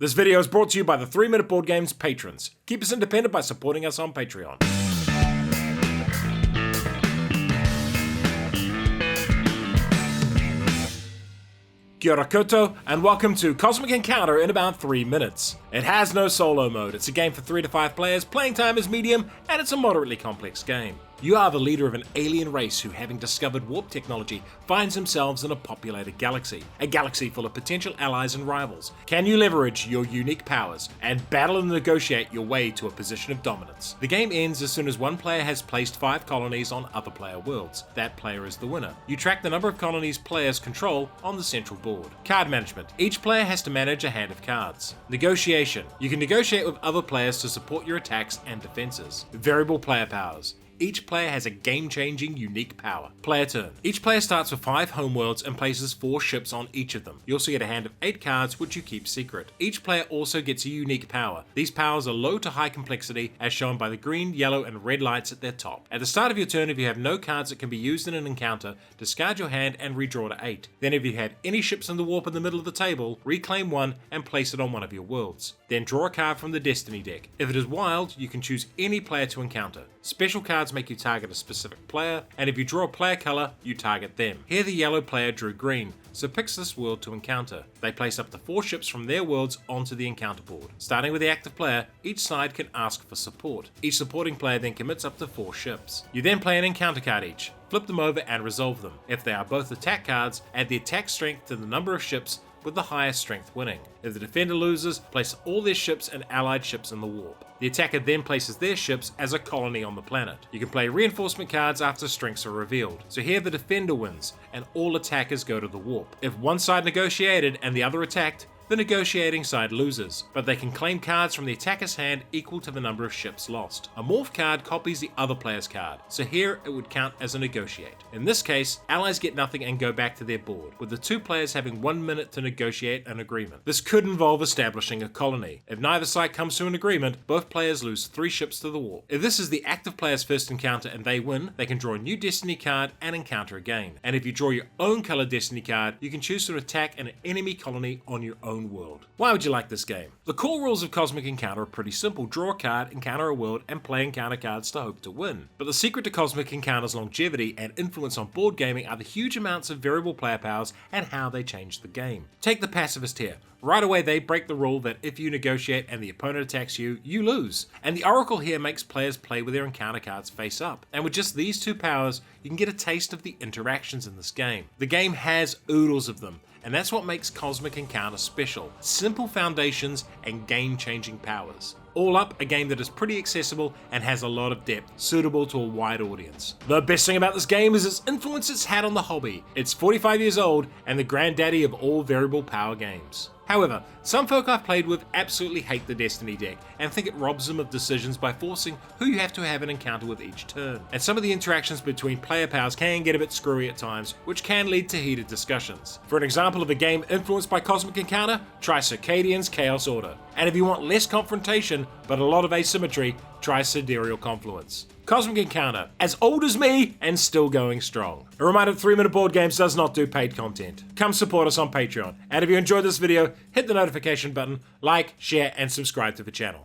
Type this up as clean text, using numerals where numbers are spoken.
This video is brought to you by the 3 Minute Board Games patrons. Keep us independent by supporting us on Patreon. Kia ora koutou, and welcome to Cosmic Encounter in about 3 minutes. It has no solo mode, it's a game for 3 to 5 players, playing time is medium, and it's a moderately complex game. You are the leader of an alien race who, having discovered warp technology, finds themselves in a populated galaxy. A galaxy full of potential allies and rivals. Can you leverage your unique powers and battle and negotiate your way to a position of dominance? The game ends as soon as one player has placed 5 colonies on other player worlds. That player is the winner. You track the number of colonies players control on the central board. Card management. Each player has to manage a hand of cards. Negotiation. You can negotiate with other players to support your attacks and defenses. Variable player powers. Each player has a game-changing, unique power. Player turn. Each player starts with 5 homeworlds and places 4 ships on each of them. You also get a hand of 8 cards which you keep secret. Each player also gets a unique power. These powers are low to high complexity as shown by the green, yellow and red lights at their top. At the start of your turn, if you have no cards that can be used in an encounter, discard your hand and redraw to 8. Then if you have any ships in the warp in the middle of the table, reclaim 1 and place it on one of your worlds. Then draw a card from the Destiny deck. If it is wild, you can choose any player to encounter. Special cards make you target a specific player, and if you draw a player color, you target them. Here the yellow player drew green, so picks this world to encounter. They place up to 4 ships from their worlds onto the encounter board. Starting with the active player, each side can ask for support. Each supporting player then commits up to 4 ships. You then play an encounter card each. Flip them over and resolve them. If they are both attack cards, add the attack strength to the number of ships, with the highest strength winning. If the defender loses, place all their ships and allied ships in the warp. The attacker then places their ships as a colony on the planet. You can play reinforcement cards after strengths are revealed. So here the defender wins, and all attackers go to the warp. If one side negotiated and the other attacked, the negotiating side loses, but they can claim cards from the attacker's hand equal to the number of ships lost. A morph card copies the other player's card, so here it would count as a negotiate. In this case, allies get nothing and go back to their board, with the 2 players having 1 minute to negotiate an agreement. This could involve establishing a colony. If neither side comes to an agreement, both players lose 3 ships to the warp. If this is the active player's first encounter and they win, they can draw a new Destiny card and encounter again. And if you draw your own colored Destiny card, you can choose to attack an enemy colony on your own world. Why would you like this game? The core rules of Cosmic Encounter are pretty simple. Draw a card, encounter a world, and play encounter cards to hope to win. But the secret to Cosmic Encounter's longevity and influence on board gaming are the huge amounts of variable player powers and how they change the game. Take the pacifist here. Right away they break the rule that if you negotiate and the opponent attacks you, you lose. And the Oracle here makes players play with their encounter cards face up. And with just these 2 powers, you can get a taste of the interactions in this game. The game has oodles of them, and that's what makes Cosmic Encounter special. Simple foundations and game-changing powers. All up, a game that is pretty accessible and has a lot of depth, suitable to a wide audience. The best thing about this game is its influence it's had on the hobby. It's 45 years old and the granddaddy of all variable power games. However, some folk I've played with absolutely hate the Destiny deck and think it robs them of decisions by forcing who you have to have an encounter with each turn. And some of the interactions between player powers can get a bit screwy at times, which can lead to heated discussions. For an example of a game influenced by Cosmic Encounter, try Circadian's Chaos Order. And if you want less confrontation but a lot of asymmetry, try Sidereal Confluence. Cosmic Encounter, as old as me and still going strong. A reminder that 3 Minute Board Games does not do paid content. Come support us on Patreon. And if you enjoyed this video, hit the notification button, like, share and subscribe to the channel.